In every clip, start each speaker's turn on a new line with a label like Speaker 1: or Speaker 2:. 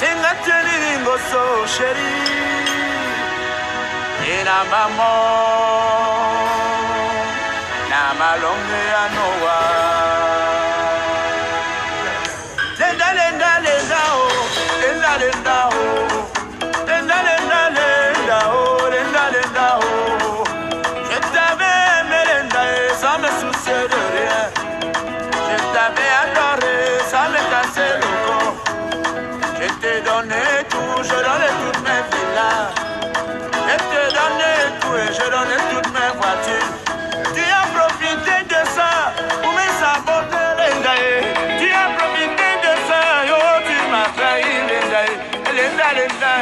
Speaker 1: Singatini so sheri ina mamo na malonge anowa lenda lenda lenda o lenda lenda o lenda lenda lenda o lenda lenda o je t'avais melenda et ça me souciait de rien je t'avais adoré ça me cassait le corps. Je te donnais tout, je donnais toutes mes villas. Je te donnais tout et je donnais toutes mes voitures. Tu as profité de ça pour me saboter, Linda. Tu as profité de ça, yo, tu m'as trahi, Linda. Linda, Linda,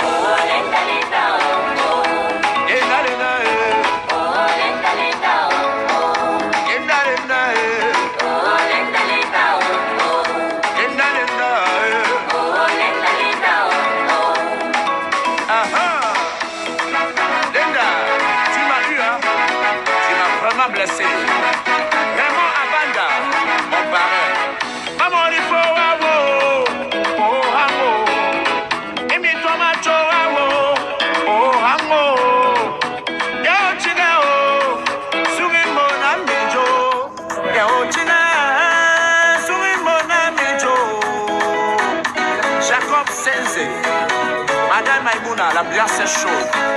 Speaker 1: oh, Linda, Linda, oh. Linda, Linda, oh, Linda, Linda, oh. Linda, Linda, oh, Linda, Linda, oh. Linda, Linda, blessé. Vraiment Abanda, mon parrain. Maman il faut awo, oh awo. Emi tomato awo, oh awo. Yao china o, sugi mona mejo. Yao china, sugi mona mejo. Jacob Senze, Madame Maïmouna, la bière chaude.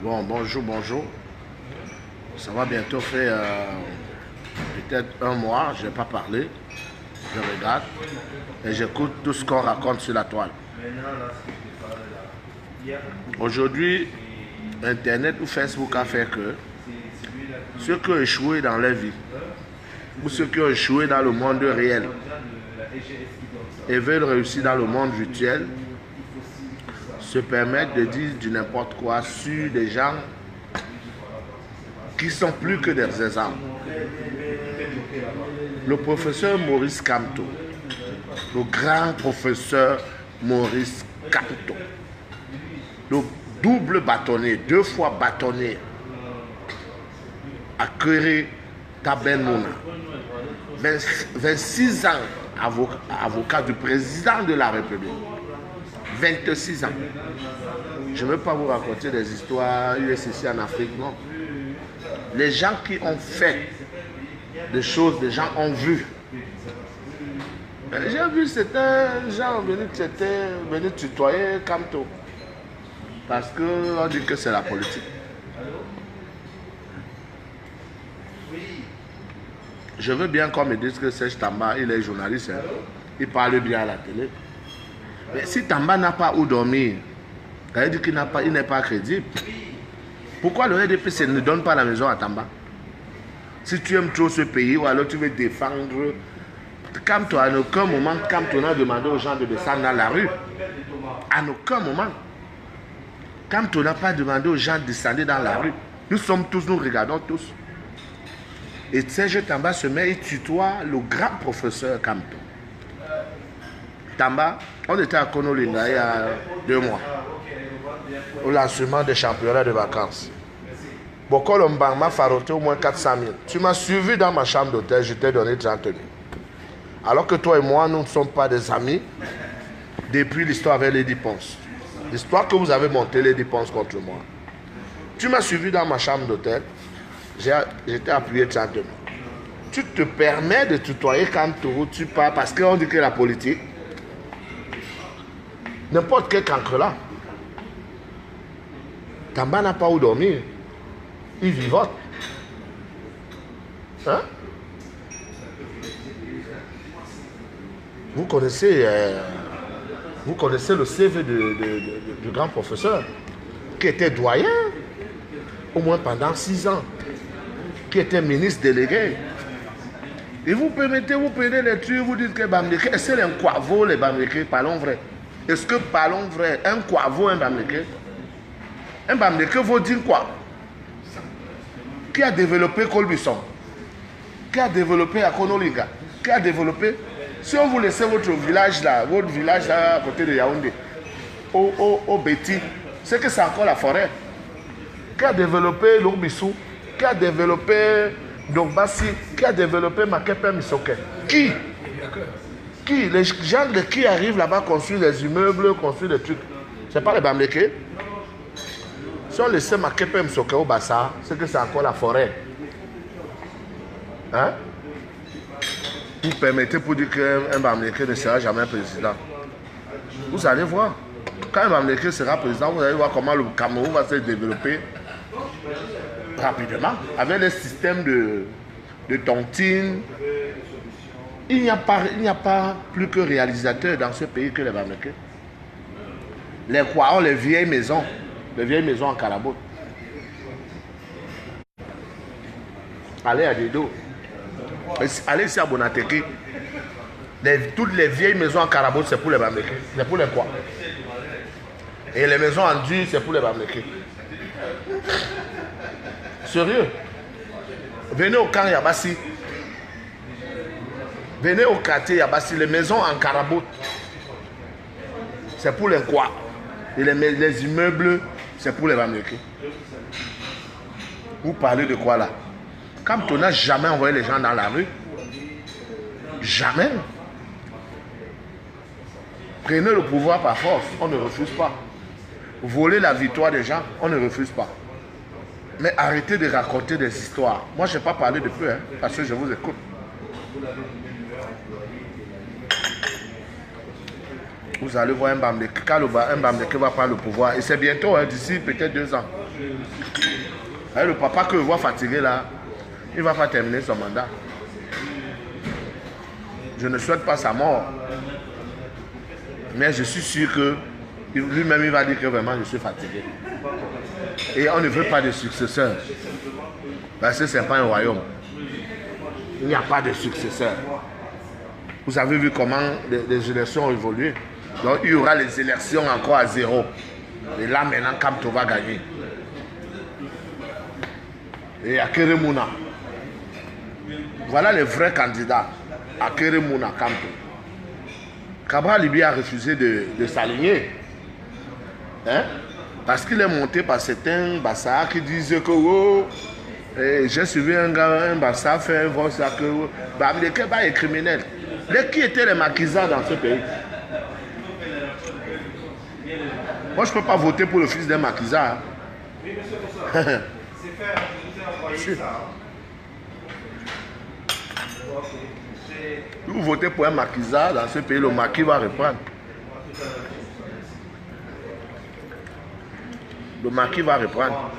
Speaker 2: Bon, Bon, bonjour, bonjour. Ça va bientôt faire peut-être un mois, je n'ai pas parlé. Je regarde et j'écoute tout ce qu'on raconte sur la toile. Aujourd'hui, Internet ou Facebook a fait que ceux qui ont échoué dans leur vie ou ceux qui ont échoué dans le monde réel et veulent réussir dans le monde virtuel se permettent de dire du n'importe quoi sur des gens qui sont plus que des exemples. Le professeur Maurice Kamto, le grand professeur Maurice Kamto, le double bâtonnier, 2 fois bâtonnier à Kéré Tabel Mouna, 26 ans avocat du président de la République, 26 ans. Je ne veux pas vous raconter des histoires USSC en Afrique, non. Les gens qui ont fait des choses, les gens ont vu. J'ai vu certains gens venir tutoyer Kamto. Parce qu'on dit que c'est la politique. Je veux bien qu'on me dise que Serge Tamba, il est journaliste, hein. Il parle bien à la télé. Mais si Tamba n'a pas où dormir, ça veut dire qu'il n'est pas crédible. Pourquoi le RDPC ne donne pas la maison à Tamba? Si tu aimes trop ce pays ou alors tu veux défendre, Kamto, à aucun moment, Kamto n'a demandé aux gens de descendre dans la rue. À aucun moment. Kamto n'a pas demandé aux gens de descendre dans la rue. Nous sommes tous, nous regardons tous. Et Serge Tamba se met et tutoie le grand professeur Kamto. Tamba, on était à Konolinga il y a 2 mois. Au lancement des championnats de vacances. Bokolomba m'a faroté au moins 400 000. Tu m'as suivi dans ma chambre d'hôtel, je t'ai donné 30 000. Alors que toi et moi, nous ne sommes pas des amis depuis l'histoire avec Lady Ponce. L'histoire que vous avez montée, Lady Ponce contre moi. Tu m'as suivi dans ma chambre d'hôtel, j'étais appuyé 30 000. Tu te permets de tutoyer quand tu pars parce qu'on dit que la politique, n'importe quel cancre là. Tamba n'a pas où dormir. Il vivote. Hein? Vous connaissez le CV du grand professeur qui était doyen au moins pendant 6 ans, qui était ministre délégué. Et vous prenez les trucs, vous dites que Bamdeke, c'est un quavo les Bamdeke, parlons vrai. Est-ce que parlons vrai, un quavo, un Bamdeke? Un Bamdeke veut dire quoi? Qui a développé Colbisson? Qui a développé Akonolinga? Qui a développé? Si on vous laissez votre village là à côté de Yaoundé, au Béti, c'est que c'est encore la forêt. Qui a développé l'Urbissou? Qui a développé Dogbassi? Qui a développé Makepe Misoke? Qui? Les gens qui arrivent là-bas construisent des immeubles, construisent des trucs. C'est pas les Bamdeke? Si on laissait Makepe Misoke au Bassa, c'est que c'est encore la forêt. Hein? Vous permettez pour dire qu'un Bamdeke ne sera jamais président. Vous allez voir. Quand un Bamdeke sera président, vous allez voir comment le Cameroun va se développer rapidement. Avec les systèmes de tontine. Il n'y a pas plus que réalisateurs dans ce pays que les Bamdeke. Les Kwao, les vieilles maisons en Carabout. Allez à Dedo. Allez ici à Bonateki. Toutes les vieilles maisons en Carabout, c'est pour les Bamdeke. C'est pour les quoi? Et les maisons en dur, c'est pour les Bamdeke. Sérieux? Venez au camp Yabassi. Venez au quartier Yabassi. Les maisons en Carabout, c'est pour les quoi? Et les immeubles, c'est pour les Bamdeke. Vous parlez de quoi là? Quand on n'a jamais envoyé les gens dans la rue, jamais. Prenez le pouvoir par force, on ne refuse pas. Voler la victoire des gens, on ne refuse pas. Mais arrêtez de raconter des histoires. Moi, je n'ai pas parlé de peu, hein, parce que je vous écoute. Vous allez voir un Bamdeke, quand un Bamdeke va prendre le pouvoir, et c'est bientôt, hein, d'ici peut-être 2 ans. Et le papa que je vois fatigué là, il ne va pas terminer son mandat. Je ne souhaite pas sa mort. Mais je suis sûr que lui-même il va dire que vraiment je suis fatigué. Et on ne veut pas de successeur. Parce que ce n'est pas un royaume. Il n'y a pas de successeur. Vous avez vu comment les élections ont évolué. Donc il y aura les élections encore à 0. Et là maintenant, Kamto va gagner. Et Akeremouna. Voilà les vrais candidats. Akeremouna, Kamto. Cabral Libi a refusé de s'aligner. Hein? Parce qu'il est monté par certains Bassa qui disaient que oh, j'ai suivi un gars, un Bassa fait un vote, ça que Bamdeke est criminel. Mais qui étaient les maquisards dans ce pays? Moi, je ne peux pas voter pour le fils d'un maquisard. Hein? Vous votez pour un maquisard dans ce pays, le maquis va reprendre. Le maquis va reprendre.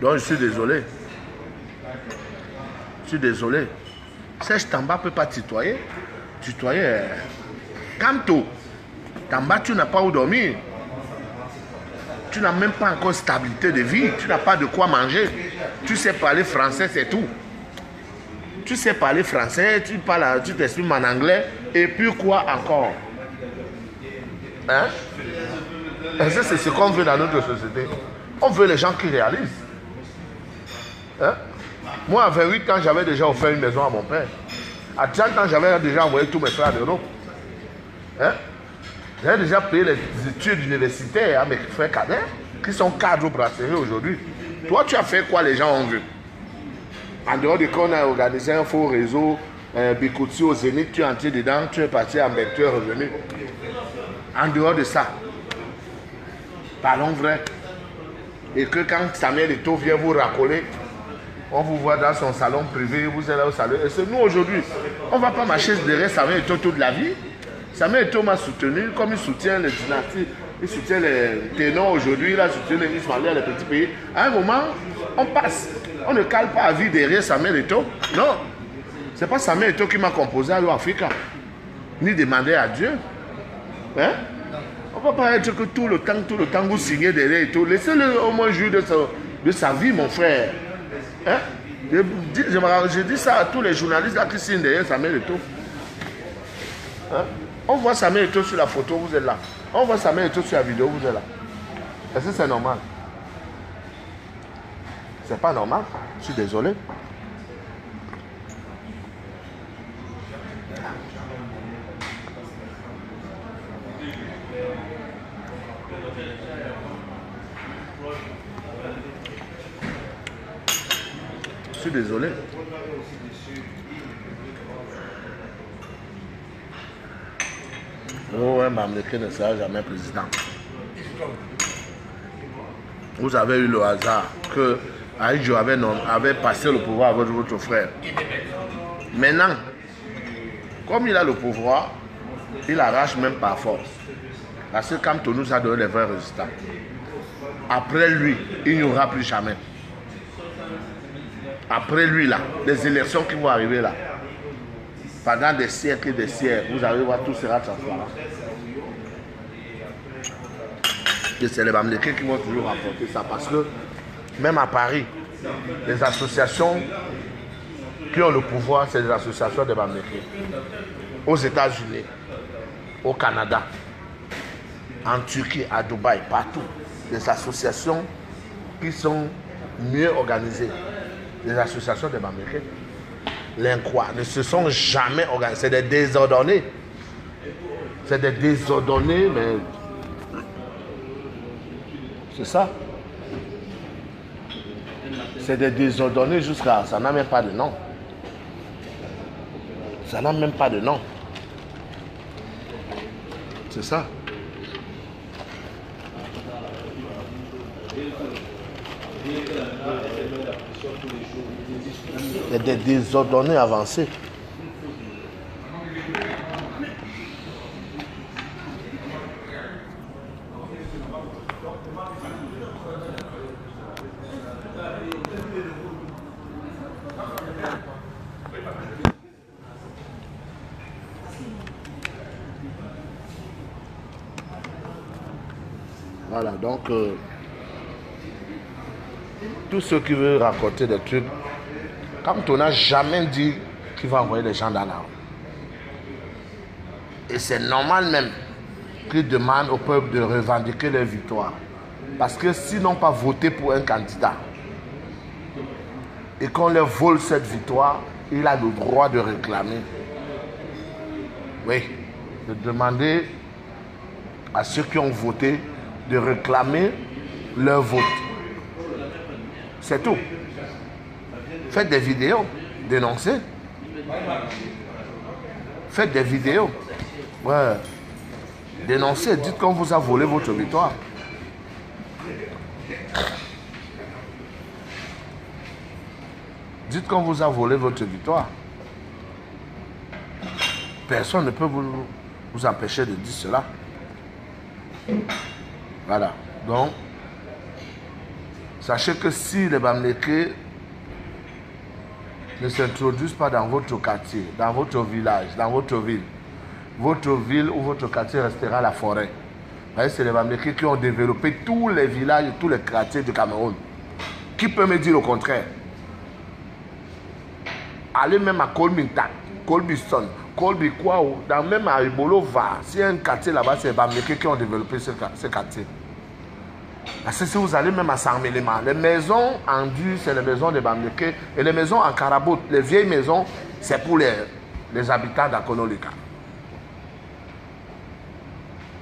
Speaker 2: Donc je suis désolé. Je suis désolé. Serge Tamba ne peut pas tutoyer. Tutoyer. Kamto. Tamba, tu n'as pas où dormir. Tu n'as même pas encore stabilité de vie. Tu n'as pas de quoi manger. Tu sais parler français, c'est tout. Tu sais parler français, tu t'exprimes en anglais. Et puis quoi encore? Hein? C'est ce qu'on veut dans notre société. On veut les gens qui réalisent. Hein? Moi, à 28 ans, j'avais déjà offert une maison à mon père. À 30 ans, j'avais déjà envoyé tous mes frères en Europe. Hein? J'avais déjà payé les études universitaires à mes frères cadets qui sont cadres au brasserie aujourd'hui. Toi, tu as fait quoi les gens ont vu? En dehors de qu'on a organisé un faux réseau, Bikouti au Zénith, tu es entré dedans, tu es parti en Bec, tu es revenu. En dehors de ça, parlons vrai. Et que quand Samuel Eto'o vient vous racoler, on vous voit dans son salon privé, vous êtes là au salon. Et c'est nous aujourd'hui, on ne va pas marcher derrière Samuel Eto'o toute la vie. Samuel Eto'o m'a soutenu, comme il soutient les dynasties, il soutient les ténors aujourd'hui, il a soutenu les Ismaël, les petits pays. À un moment, on passe. On ne cale pas à vie derrière Samuel Eto'o. Non. Ce n'est pas Samuel Eto'o qui m'a composé à l'Afrique, ni demandé à Dieu. Hein? On ne va pas être que tout le temps, vous signez derrière Eto'o. Laissez-le au moins jouir de sa vie, mon frère. Hein? Je dis ça à tous les journalistes là qui signent derrière Samuel Eto'o. Hein? On voit Samuel Eto'o sur la photo, vous êtes là. On voit Samuel Eto'o sur la vidéo, vous êtes là. Est-ce que c'est normal? C'est pas normal. Je suis désolé. Je suis désolé. Oh, un Bamdeke ne sera jamais président. Vous avez eu le hasard que Aïdjo avait passé le pouvoir avec votre frère. Maintenant, comme il a le pouvoir, il arrache même par force. Parce que Kamto nous a donné les vrais résultats. Après lui, il n'y aura plus jamais. Après lui, là, les élections qui vont arriver là, pendant des siècles et des siècles, vous allez voir, tout sera transparent. Et c'est les Bamdeke qui vont toujours rapporter ça. Parce que même à Paris, les associations qui ont le pouvoir, c'est les associations de Bamdeke. Aux États-Unis, au Canada, en Turquie, à Dubaï, partout. Les associations qui sont mieux organisées. Les associations de Bamdeke. L'incroix ne se sont jamais organisées. C'est des désordonnés. C'est des désordonnés, mais c'est ça. C'est des désordonnés jusqu'à... Ça n'a même pas de nom. Ça n'a même pas de nom. C'est ça. Il y a des désordonnés avancés. Voilà, donc, tous ceux qui veulent raconter des trucs, quand on n'a jamais dit qu'il va envoyer les gens dans la rue. Et c'est normal même qu'ils demandent au peuple de revendiquer leur victoire. Parce que s'ils n'ont pas voté pour un candidat et qu'on leur vole cette victoire, il a le droit de réclamer. Oui, de demander à ceux qui ont voté de réclamer leur vote. C'est tout. Faites des vidéos, dénoncez. Faites des vidéos. Ouais. Dénoncez, dites qu'on vous a volé votre victoire. Dites qu'on vous a volé votre victoire. Personne ne peut vous empêcher de dire cela. Voilà. Donc, sachez que si les Bamileke ne s'introduisent pas dans votre quartier, dans votre village, dans votre ville ou votre quartier restera la forêt. Vous voyez, c'est les Bamileke qui ont développé tous les villages, tous les quartiers du Cameroun. Qui peut me dire le contraire? Allez même à Kolmintak, Kolbiston, Kolbikwao, dans même à Ibolova, s'il y a un quartier là-bas, c'est les Bamileke qui ont développé ce quartier. Parce que si vous allez même à Sarmelema, les maisons en dur, c'est les maisons des Bamileke. Et les maisons en Karabout, les vieilles maisons, c'est pour les habitants d'Akonolika.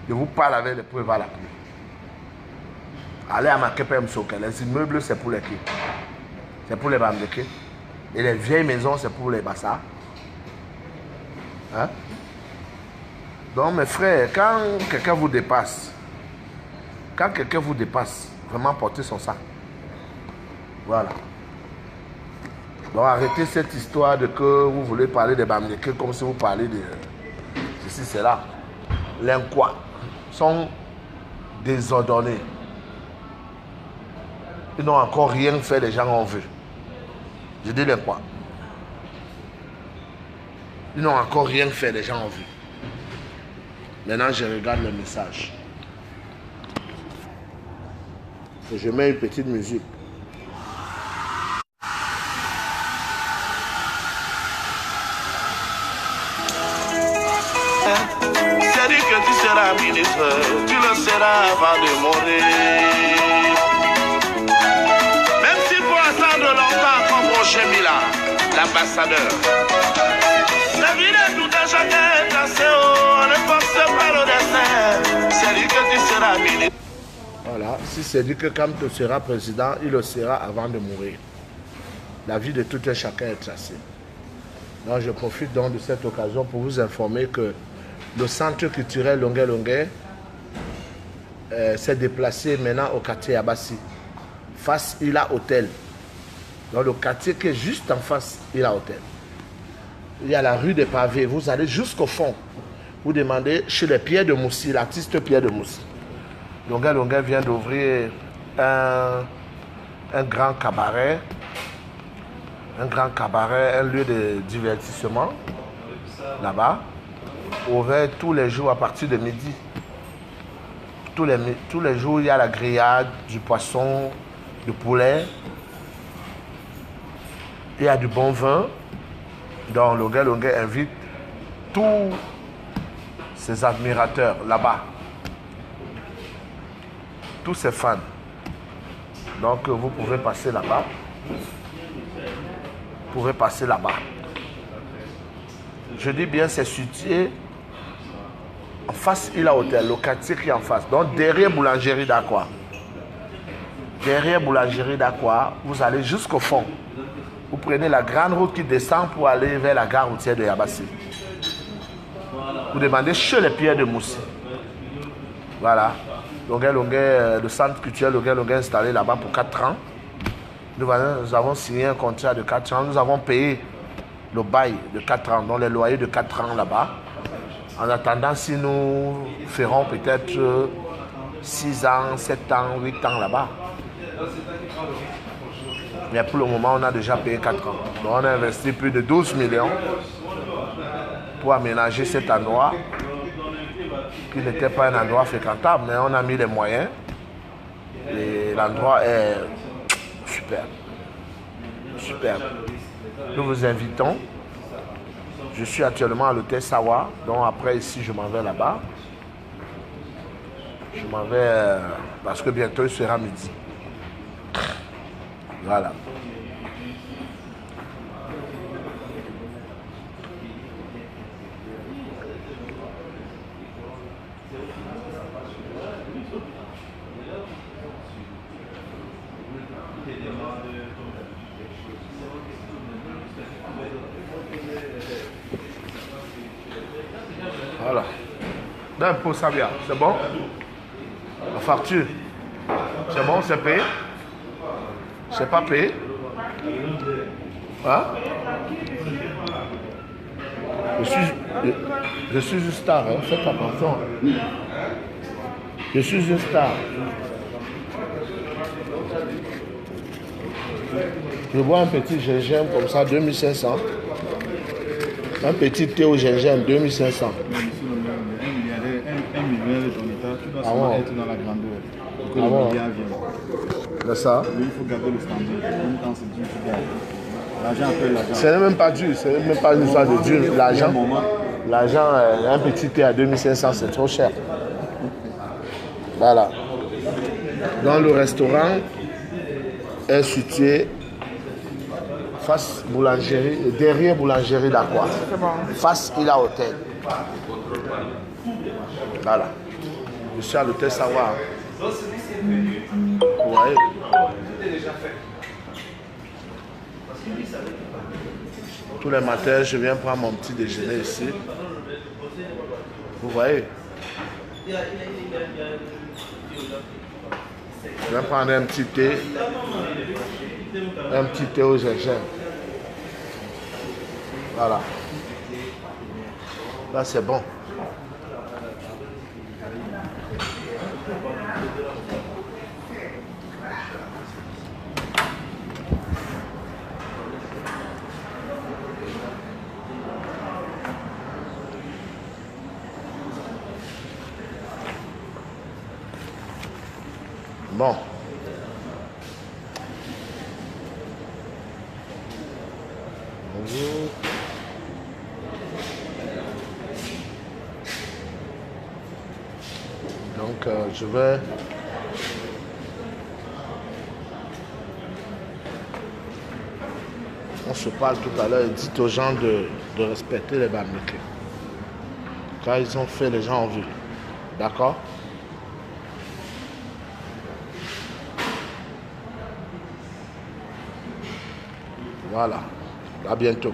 Speaker 2: Je vous parle avec les preuves à la pluie. Allez à Makepe Msoke, les immeubles, c'est pour les qui? C'est pour les Bamileke. Et les vieilles maisons, c'est pour les Bassa. Hein? Donc, mes frères, quand quelqu'un vous dépasse, vraiment portez son sac. Voilà. Donc, arrêtez cette histoire de que vous voulez parler des Bamileke comme si vous parlez de ceci, cela. Les Nkwa sont désordonnés. Ils n'ont encore rien fait, les gens ont vu. Je dis les Nkwa. Ils n'ont encore rien fait, les gens ont vu. Maintenant, je regarde le message. Et je mets une petite musique.
Speaker 1: C'est dit que tu seras ministre, tu le seras avant de mourir. Même s'il faut attendre longtemps comme Roger Mila, l'ambassadeur. La vie de tout un chacun est assez haut, on ne force pas le destin. C'est dit que tu seras ministre.
Speaker 2: Voilà, si c'est dit que quand tu seras président, il le sera avant de mourir. La vie de tout un chacun est tracée. Donc je profite donc de cette occasion pour vous informer que le centre culturel Longué s'est déplacé maintenant au quartier Abassi, face Ila Hôtel. Dans le quartier qui est juste en face Ila Hôtel. Il y a la rue des Pavés, vous allez jusqu'au fond. Vous demandez chez les Pierre de Moussi, l'artiste Pierre de Moussi. Longué vient d'ouvrir un grand cabaret. Un lieu de divertissement là-bas, ouvert tous les jours à partir de midi. Tous les jours, il y a la grillade, du poisson, du poulet. Il y a du bon vin. Donc Longué invite tous ses admirateurs là-bas. Tous ses fans. Donc vous pouvez passer là-bas. Je dis bien, c'est situé en face Ila Hôtel, le quartier qui est en face. Donc derrière Boulangerie d'Aqua. Vous allez jusqu'au fond. Vous prenez la grande route qui descend pour aller vers la gare routière de Yabassi. Vous demandez chez les Pierre de Moussi. Voilà. Le centre culturel Longué installé là-bas pour 4 ans. Nous avons signé un contrat de 4 ans. Nous avons payé le bail de 4 ans, donc les loyers de 4 ans là-bas. En attendant, si nous ferons peut-être 6 ans, 7 ans, 8 ans là-bas. Mais pour le moment, on a déjà payé 4 ans. Donc on a investi plus de 12 millions pour aménager cet endroit qui n'était pas un endroit fréquentable, mais on a mis les moyens Et l'endroit est superbe. Superbe. Nous vous invitons. Je suis actuellement à l'hôtel Sawa. Donc après ici, je m'en vais là-bas. Je m'en vais parce que bientôt il sera midi. Voilà. Voilà. D'un pot ça vient. C'est bon? La facture. C'est bon, c'est payé? C'est pas payé? Hein? Je suis une star, hein? Faites attention. Je suis une star. Je bois un petit gingembre comme ça, 2500. Un petit thé au gingembre, 2500.
Speaker 3: Tu dois seulement être dans la grandeur pour que le milliard vienne.
Speaker 2: C'est ça?
Speaker 3: Mais il faut garder le standard. Même quand c'est dur, tu gardes. L'argent appelle l'argent.
Speaker 2: Ce n'est même pas dur, ce n'est même pas une histoire de dur. L'argent, un petit thé à 2500, c'est trop cher. Voilà. Dans le restaurant est situé face boulangerie, derrière boulangerie d'Aqua. Face il a hôtel. Voilà. Je suis à l'hôtel Sawa. Vous voyez? Tous les matins, je viens prendre mon petit déjeuner ici. Vous voyez? Je vais prendre un petit thé. Un petit thé au gingembre. Voilà. Là, c'est bon. Bon. Bonjour. Donc, je vais... On se parle tout à l'heure, dites aux gens de respecter les Bamileke. Car ils ont fait, les gens ont vu. D'accord? Voilà. À bientôt.